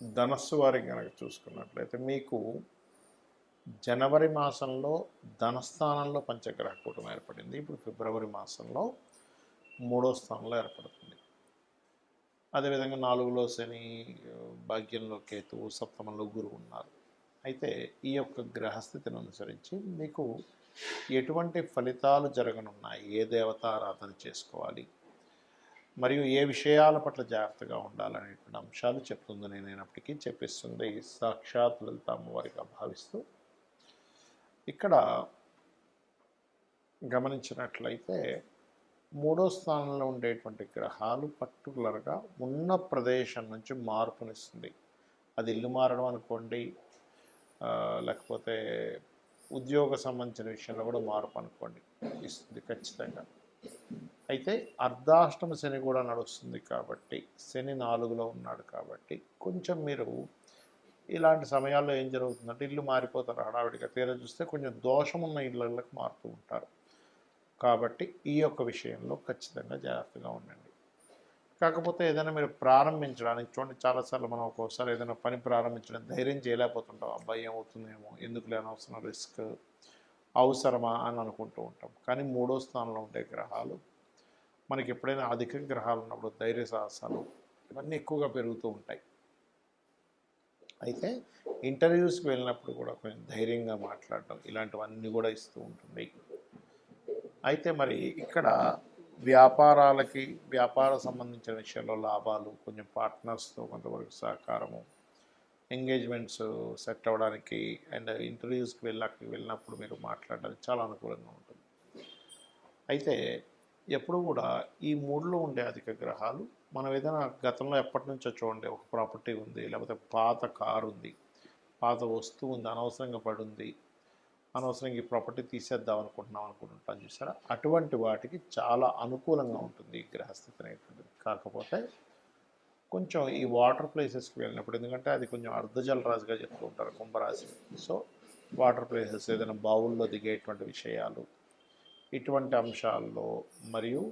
ధనస్సు వారికి కనుక చూసుకున్నట్లయితే మీకు జనవరి మాసంలో ధనస్థానంలో పంచగ్రహ కూటమి ఏర్పడింది. ఇప్పుడు ఫిబ్రవరి మాసంలో 3వ స్థానంలో ఏర్పడుతుంది. అదేవిధంగా 4లో శని, భాగ్యంలో కేతువు, సప్తమంలో గురువు ఉన్నారు. అయితే ఈ యొక్క గ్రహస్థితిని అనుసరించి మీకు ఎటువంటి ఫలితాలు జరగనున్నాయి, ఏ దేవతారాధన చేసుకోవాలి, మరియు ఏ విషయాల పట్ల జాగ్రత్తగా ఉండాలనేటువంటి అంశాలు చెప్తుంది. నేనైనప్పటికీ చెప్పిస్తుంది సాక్షాత్ లలిత అమ్మవారిగా భావిస్తూ ఇక్కడ గమనించినట్లయితే 3వ స్థానంలో ఉండేటువంటి గ్రహాలు పర్టికులర్గా ఉన్న ప్రదేశం నుంచి మార్పునిస్తుంది. అది ఇల్లు మారడం అనుకోండి, లేకపోతే ఉద్యోగ సంబంధించిన విషయంలో కూడా మార్పు అనుకోండి ఇస్తుంది ఖచ్చితంగా. అయితే అర్ధాష్టమ శని కూడా నడుస్తుంది కాబట్టి, శని 4లో ఉన్నాడు కాబట్టి కొంచెం మీరు ఇలాంటి సమయాల్లో ఏం జరుగుతుందంటే ఇల్లు మారిపోతారు హడావిడిగా. తీరా చూస్తే కొంచెం దోషం ఉన్న ఇళ్ళకి మారుతూ ఉంటారు. కాబట్టి ఈ యొక్క విషయంలో ఖచ్చితంగా జాగ్రత్తగా ఉండండి. కాకపోతే ఏదైనా మీరు ప్రారంభించడానికి చూడండి, చాలాసార్లు మనం ఒక్కోసారి ఏదైనా పని ప్రారంభించడం ధైర్యం చేయలేకపోతుంటాం. అబ్బాయి ఏమవుతుందేమో, ఎందుకు లేనవసరం రిస్క్, అవసరమా అని అనుకుంటూ ఉంటాం. కానీ 3వ స్థానంలో ఉండే గ్రహాలు మనకి ఎప్పుడైనా అధిక గ్రహాలు ఉన్నప్పుడు ధైర్య సాహసాలు ఇవన్నీ ఎక్కువగా పెరుగుతూ ఉంటాయి. అయితే ఇంటర్వ్యూస్కి వెళ్ళినప్పుడు కూడా కొంచెం ధైర్యంగా మాట్లాడటం ఇలాంటివన్నీ కూడా ఇస్తూ ఉంటుంది. అయితే మరి ఇక్కడ వ్యాపారాలకి, వ్యాపార సంబంధించిన విషయంలో లాభాలు, కొంచెం పార్ట్నర్స్తో కొంతవరకు సహకారము, ఎంగేజ్మెంట్స్ సెట్ అవ్వడానికి అండ్ ఇంటర్వ్యూస్కి వెళ్ళినప్పుడు మీరు మాట్లాడడానికి చాలా అనుకూలంగా ఉంటుంది. అయితే ఎప్పుడు కూడా ఈ 3లో ఉండే అధిక గ్రహాలు మనం ఏదైనా గతంలో ఎప్పటి నుంచో చూడండి, ఒక ప్రాపర్టీ ఉంది, లేకపోతే పాత కారు ఉంది, పాత వస్తువు ఉంది, అనవసరంగా పడి ఉంది, అనవసరంగా ఈ ప్రాపర్టీ తీసేద్దాం అనుకుంటుంటాం చూసారా, అటువంటి వాటికి చాలా అనుకూలంగా ఉంటుంది ఈ గ్రహస్థితి అనేటువంటిది. కాకపోతే కొంచెం ఈ వాటర్ ప్లేసెస్కి వెళ్ళినప్పుడు, ఎందుకంటే అది కొంచెం అర్ధజలరాశిగా చెప్తూ ఉంటారు కుంభరాశి. సో వాటర్ ప్లేసెస్, ఏదైనా బావుల్లో దిగేటువంటి విషయాలు, ఇటువంటి అంశాల్లో, మరియు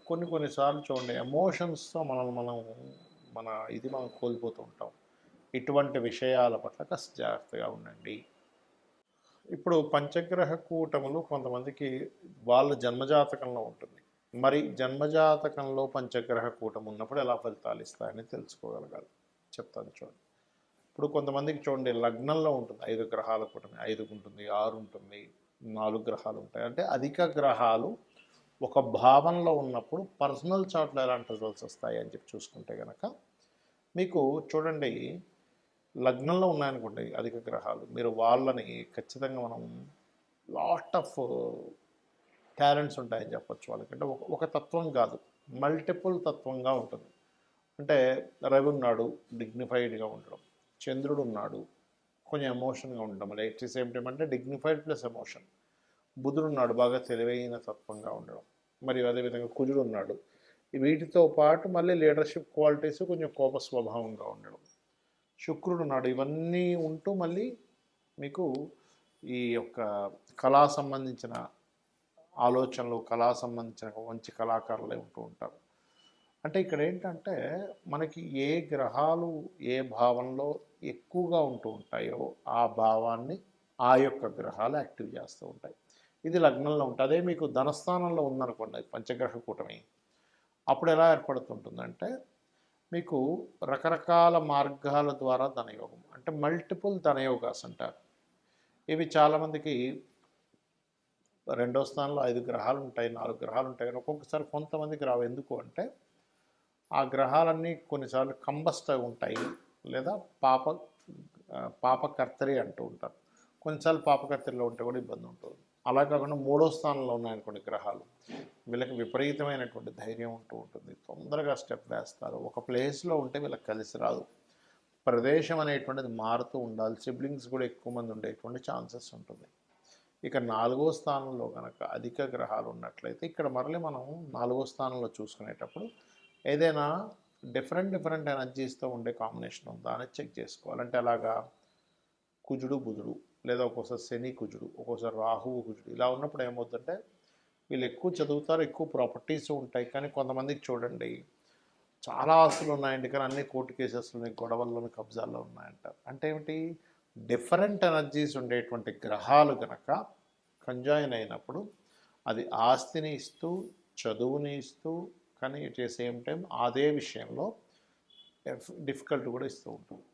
కొన్నిసార్లు చూడండి ఎమోషన్స్తో మనం కోల్పోతూ ఉంటాం. ఇటువంటి విషయాల పట్ల కాస్త జాగ్రత్తగా ఉండండి. ఇప్పుడు పంచగ్రహ కూటములు కొంతమందికి వాళ్ళ జన్మజాతకంలో ఉంటుంది. మరి జన్మజాతకంలో పంచగ్రహ కూటమి ఉన్నప్పుడు ఎలా ఫలితాలు ఇస్తాయని తెలుసుకోగలగాలి. చెప్తాను చూడండి. ఇప్పుడు కొంతమందికి చూడండి లగ్నంలో ఉంటుంది 5 గ్రహాల కూటమి, 5 ఉంటుంది, 6 ఉంటుంది, 4 గ్రహాలు ఉంటాయి. అంటే అధిక గ్రహాలు ఒక భావంలో ఉన్నప్పుడు పర్సనల్ చార్ట్లో ఎలాంటి రిజల్ట్స్ వస్తాయి అని చెప్పి చూసుకుంటే కనుక మీకు చూడండి, లగ్నంలో ఉన్నాయనుకోండి అధిక గ్రహాలు, మీరు వాళ్ళని ఖచ్చితంగా మనం లాట్ ఆఫ్ టాలెంట్స్ ఉంటాయని చెప్పొచ్చు. వాళ్ళకంటే ఒక తత్వం కాదు, మల్టిపుల్ తత్వంగా ఉంటుంది. అంటే రవి ఉన్నాడు, డిగ్నిఫైడ్గా ఉండడం. చంద్రుడు ఉన్నాడు, కొంచెం ఎమోషన్గా ఉండడం. అట్ ది సేమ్ టైం అంటే డిగ్నిఫైడ్ ప్లస్ ఎమోషన్. బుధుడు ఉన్నాడు, బాగా తెలివైన తత్వంగా ఉండడం. మరియు అదేవిధంగా కుజుడు ఉన్నాడు. వీటితో పాటు మళ్ళీ లీడర్షిప్ క్వాలిటీస్, కొంచెం కోప స్వభావంగా ఉండడం. శుక్రుడు ఉన్నాడు. ఇవన్నీ ఉంటూ మళ్ళీ మీకు ఈ యొక్క కళా సంబంధించిన ఆలోచనలు, కళా సంబంధించిన మంచి కళాకారులే ఉంటూ ఉంటారు. అంటే ఇక్కడ ఏంటంటే మనకి ఏ గ్రహాలు ఏ భావంలో ఎక్కువగా ఉంటూ ఉంటాయో ఆ భావాన్ని ఆ యొక్క గ్రహాలు యాక్టివ్ చేస్తూ ఉంటాయి. ఇది లగ్నంలో ఉంటుంది. అదే మీకు ధనస్థానంలో ఉందనుకోండి పంచగ్రహ కూటమి, అప్పుడు ఎలా ఏర్పడుతుంటుందంటే మీకు రకరకాల మార్గాల ద్వారా ధనయోగం, అంటే మల్టిపుల్ ధనయోగాస్ అంటారు. ఇవి చాలామందికి 2వ స్థానంలో 5 గ్రహాలు ఉంటాయి, 4 గ్రహాలు ఉంటాయి. కానీ ఒక్కొక్కసారి కొంతమందికి రావు. ఎందుకు అంటే ఆ గ్రహాలన్నీ కొన్నిసార్లు కంబస్ట్ అయి ఉంటాయి, లేదా పాపకర్తరి అంటూ ఉంటారు. కొన్నిసార్లు పాపకర్తరిలో ఉంటే కూడా ఇబ్బంది ఉంటుంది. అలా కాకుండా 3వ స్థానంలో ఉన్నాయనుకోండి గ్రహాలు, వీళ్ళకి విపరీతమైనటువంటి ధైర్యం ఉంటూ ఉంటుంది, తొందరగా స్టెప్ వేస్తారు. ఒక ప్లేస్లో ఉంటే వీళ్ళకి కలిసి రాదు. ప్రదేశం అనేటువంటిది మారుతూ ఉండాలి. సిబ్లింగ్స్ కూడా ఎక్కువ మంది ఉండేటువంటి ఛాన్సెస్ ఉంటుంది. ఇక 4వ స్థానంలో కనుక అధిక గ్రహాలు ఉన్నట్లయితే ఇక్కడ మరలి మనం 4వ స్థానంలో చూసుకునేటప్పుడు ఏదైనా డిఫరెంట్ ఎనర్జీస్తో ఉండే కాంబినేషన్ ఉందా అని చెక్ చేసుకోవాలంటే అలాగా కుజుడు బుధుడు, లేదా ఒక్కోసారి శని కుజుడు, ఒక్కోసారి రాహువు కుజుడు, ఇలా ఉన్నప్పుడు ఏమవుతుందంటే వీళ్ళు ఎక్కువ చదువుతారు, ఎక్కువ ప్రాపర్టీస్ ఉంటాయి. కానీ కొంతమందికి చూడండి చాలా ఆస్తులు ఉన్నాయండి కానీ అన్ని కోర్టు కేసెస్లోని గొడవల్లోని కబ్జాల్లో ఉన్నాయంటారు. అంటే ఏమిటి? డిఫరెంట్ ఎనర్జీస్ ఉండేటువంటి గ్రహాలు కనుక కంజాయిన్ అయినప్పుడు అది ఆస్తిని ఇస్తూ, చదువుని ఇస్తూ, కానీ ఎట్ ద సేమ్ టైం అదే విషయంలో డిఫికల్ట్ కూడా ఇస్తూ ఉంటుంది.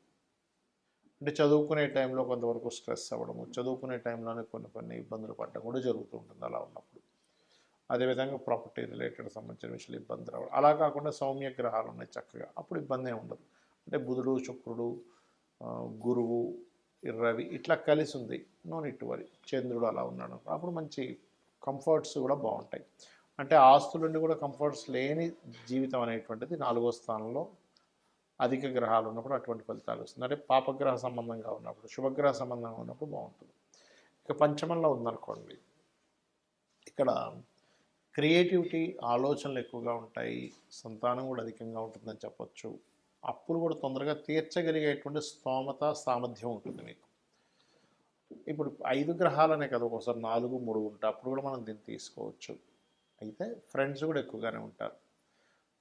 అంటే చదువుకునే టైంలో కొంతవరకు స్ట్రెస్ అవ్వడము, చదువుకునే టైంలోనే కొన్ని ఇబ్బందులు పడడం కూడా జరుగుతూ ఉంటుంది అలా ఉన్నప్పుడు. అదేవిధంగా ప్రాపర్టీ రిలేటెడ్ సంబంధించిన విషయాలు ఇబ్బంది రావడం. అలా కాకుండా సౌమ్య గ్రహాలు ఉన్నాయి చక్కగా, అప్పుడు ఇబ్బంది ఉండదు. అంటే బుధుడు, శుక్రుడు, గురువు, రవి ఇట్లా కలిసి ఉంది, నో నీడ్ టు వరీ. చంద్రుడు అలా ఉన్నాడు, అప్పుడు మంచి కంఫర్ట్స్ కూడా బాగుంటాయి. అంటే ఆస్తులుండి కూడా కంఫర్ట్స్ లేని జీవితం అనేటువంటిది 4వ స్థానంలో అధిక గ్రహాలు ఉన్నప్పుడు అటువంటి ఫలితాలు వస్తుంది. అంటే పాపగ్రహ సంబంధంగా ఉన్నప్పుడు, శుభగ్రహ సంబంధంగా ఉన్నప్పుడు బాగుంటుంది. ఇక పంచమంలో ఉందనుకోండి, ఇక్కడ క్రియేటివిటీ, ఆలోచనలు ఎక్కువగా ఉంటాయి, సంతానం కూడా అధికంగా ఉంటుందని చెప్పొచ్చు. అప్పులు కూడా తొందరగా తీర్చగలిగేటువంటి స్తోమత, సామర్థ్యం ఉంటుంది మీకు. ఇప్పుడు 5 గ్రహాలనే కదా, ఒకసారి 4, 3 ఉంటాయి, అప్పుడు కూడా మనం దీన్ని తీసుకోవచ్చు. అయితే ఫ్రెండ్స్ కూడా ఎక్కువగానే ఉంటారు,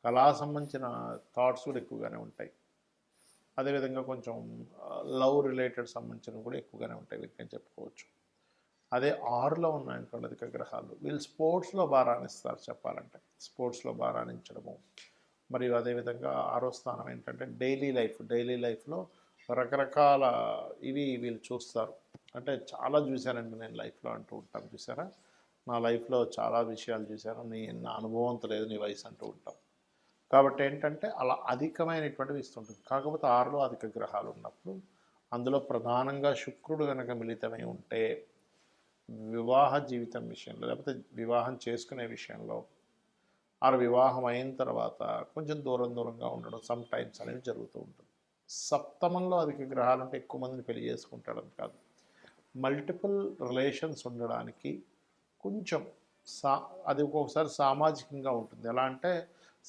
కళా సంబంధించిన థాట్స్ కూడా ఎక్కువగానే ఉంటాయి. అదేవిధంగా కొంచెం లవ్ రిలేటెడ్ సంబంధించినవి కూడా ఎక్కువగానే ఉంటాయి వీటిని చెప్పుకోవచ్చు. అదే 6లో ఉన్నాయనుకోండి అధిక గ్రహాలు, వీళ్ళు స్పోర్ట్స్లో బాగా రాణిస్తారు చెప్పాలంటే. స్పోర్ట్స్లో బాగా రాణించడము, మరియు అదేవిధంగా 6వ స్థానం ఏంటంటే డైలీ లైఫ్లో రకరకాల ఇవి వీళ్ళు చూస్తారు. అంటే చాలా చూశానండి నేను లైఫ్లో అంటూ ఉంటాం, చూసారా నా లైఫ్లో చాలా విషయాలు చూశాను, నా అనుభవంతో లేదు నీ వయసు అంటూ ఉంటాం. కాబట్టి ఏంటంటే అలా అధికమైనటువంటివి ఇస్తుంటుంది. కాకపోతే 6లో అధిక గ్రహాలు ఉన్నప్పుడు అందులో ప్రధానంగా శుక్రుడు కనుక మిళితమై ఉంటే వివాహ జీవితం విషయంలో, లేకపోతే వివాహం చేసుకునే విషయంలో, వివాహం అయిన తర్వాత కొంచెం దూరంగా ఉండడం సమ్ టైమ్స్ అనేది జరుగుతూ ఉంటుంది. సప్తమంలో అధిక గ్రహాలు అంటే ఎక్కువ మందిని పెళ్లి చేసుకుంటాడని కాదు, మల్టిపుల్ రిలేషన్స్ ఉండడానికి కొంచెం అది ఒక్కొక్కసారి సామాజికంగా ఉంటుంది. ఎలా అంటే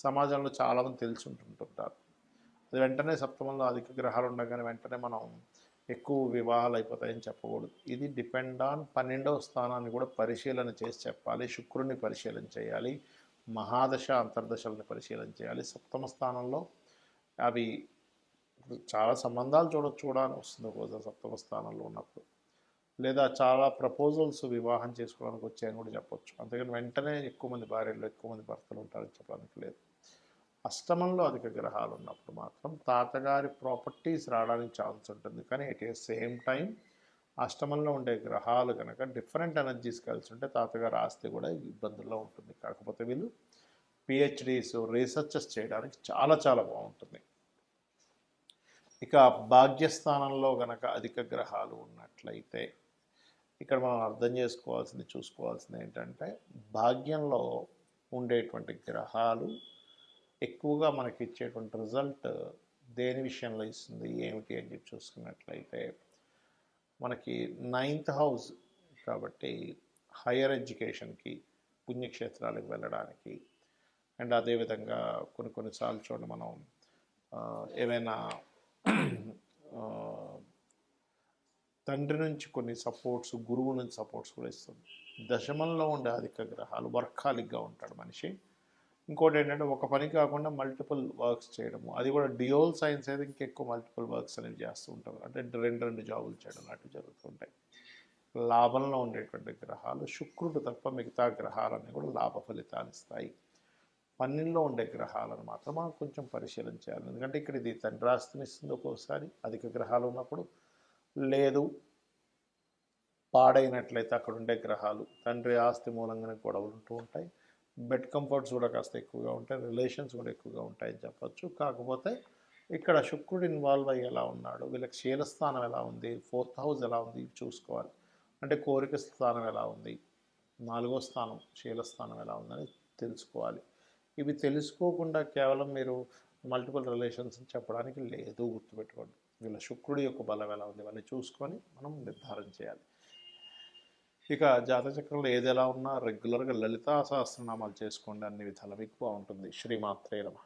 సమాజంలో చాలామంది తెలిసి ఉంటుంటారు. అది వెంటనే సప్తమంలో అధిక గ్రహాలు ఉండగానే వెంటనే మనం ఎక్కువ వివాహాలు అయిపోతాయని చెప్పకూడదు. ఇది డిపెండ్ ఆన్ 12వ స్థానాన్ని కూడా పరిశీలన చేసి చెప్పాలి. శుక్రుడిని పరిశీలన చేయాలి, మహాదశ అంతర్దశలను పరిశీలన చేయాలి. సప్తమ స్థానంలో అవి చాలా సంబంధాలు చూడాలని వస్తుంది ఒక్కోసారి సప్తమ స్థానంలో ఉన్నప్పుడు, లేదా చాలా ప్రపోజల్స్ వివాహం చేసుకోవడానికి వచ్చాయని కూడా చెప్పొచ్చు. అంతేగాని వెంటనే ఎక్కువ మంది భార్యలు, ఎక్కువ మంది భర్తలు ఉంటారని చెప్పడానికి లేదు. అష్టమంలో అధిక గ్రహాలు ఉన్నప్పుడు మాత్రం తాతగారి ప్రాపర్టీస్ రావడానికి ఛాన్స్ ఉంటుంది. కానీ ఎట్ ఏ సేమ్ టైం అష్టమంలో ఉండే గ్రహాలు కనుక డిఫరెంట్ ఎనర్జీస్ కలిసి ఉంటే తాతగారి ఆస్తి కూడా ఇబ్బందుల్లో ఉంటుంది. కాకపోతే వీళ్ళు పిహెచ్డీస్, రీసెర్చెస్ చేయడానికి చాలా బాగుంటుంది. ఇక భాగ్యస్థానంలో కనుక అధిక గ్రహాలు ఉన్నట్లయితే ఇక్కడ మనం అర్థం చూసుకోవాల్సింది ఏంటంటే, భాగ్యంలో ఉండేటువంటి గ్రహాలు ఎక్కువగా మనకి ఇచ్చేటువంటి రిజల్ట్ దేని విషయంలో ఇస్తుంది ఏమిటి అని చెప్పి చూసుకున్నట్లయితే, మనకి 9th హౌస్ కాబట్టి హయ్యర్ ఎడ్యుకేషన్కి, పుణ్యక్షేత్రాలకు వెళ్ళడానికి, అండ్ అదేవిధంగా కొన్నిసార్లు చూడండి మనం ఏవైనా తండ్రి నుంచి కొన్ని సపోర్ట్స్, గురువు నుంచి సపోర్ట్స్ కూడా ఇస్తుంది. దశమంలో ఉండే అధిక గ్రహాలు వర్కాలిక్గా ఉంటాడు మనిషి. ఇంకోటి ఏంటంటే ఒక పని కాకుండా మల్టిపుల్ వర్క్స్ చేయడము, అది కూడా డియోల్ సైన్స్ అయితే ఇంకెక్కువ మల్టిపుల్ వర్క్స్ అనేవి చేస్తూ ఉంటారు. అంటే రెండు జాబులు చేయడం లాంటివి జరుగుతుంటాయి. లాభంలో ఉండేటువంటి గ్రహాలు శుక్రుడు తప్ప మిగతా గ్రహాలన్నీ కూడా లాభ ఫలితాలు ఇస్తాయి. 12లో ఉండే గ్రహాలను మాత్రం మనం కొంచెం పరిశీలన చేయాలి. ఎందుకంటే ఇక్కడ ఇది తండ్రి ఆస్తిని ఇస్తుంది ఒక్కోసారి అధిక గ్రహాలు ఉన్నప్పుడు, లేదు పాడైనట్లయితే అక్కడ ఉండే గ్రహాలు తండ్రి ఆస్తి మూలంగానే గొడవలు ఉంటూ ఉంటాయి. బెడ్ కంఫర్ట్స్ కూడా కాస్త ఎక్కువగా ఉంటాయి, రిలేషన్స్ కూడా ఎక్కువగా ఉంటాయని చెప్పచ్చు. కాకపోతే ఇక్కడ శుక్రుడు ఇన్వాల్వ్ అయ్యి ఎలా ఉన్నాడు, వీళ్ళకి శీలస్థానం ఎలా ఉంది, 4th హౌస్ ఎలా ఉంది చూసుకోవాలి. అంటే కోరిక స్థానం ఎలా ఉంది, 4వ స్థానం శీలస్థానం ఎలా ఉందని తెలుసుకోవాలి. ఇవి తెలుసుకోకుండా కేవలం మీరు మల్టిపుల్ రిలేషన్స్ చెప్పడానికి లేదు, గుర్తుపెట్టుకోండి. వీళ్ళ శుక్రుడి యొక్క బలం ఎలా ఉంది ఇవన్నీ చూసుకొని మనం నిర్ధారణ చేయాలి. ఇక జాతచక్రంలో ఏది ఎలా ఉన్నా రెగ్యులర్గా లలితా సహస్రనామాలు చేసుకోండి, అన్ని విధాలు మీకు బాగుంటుంది. శ్రీమాత్రే నమః.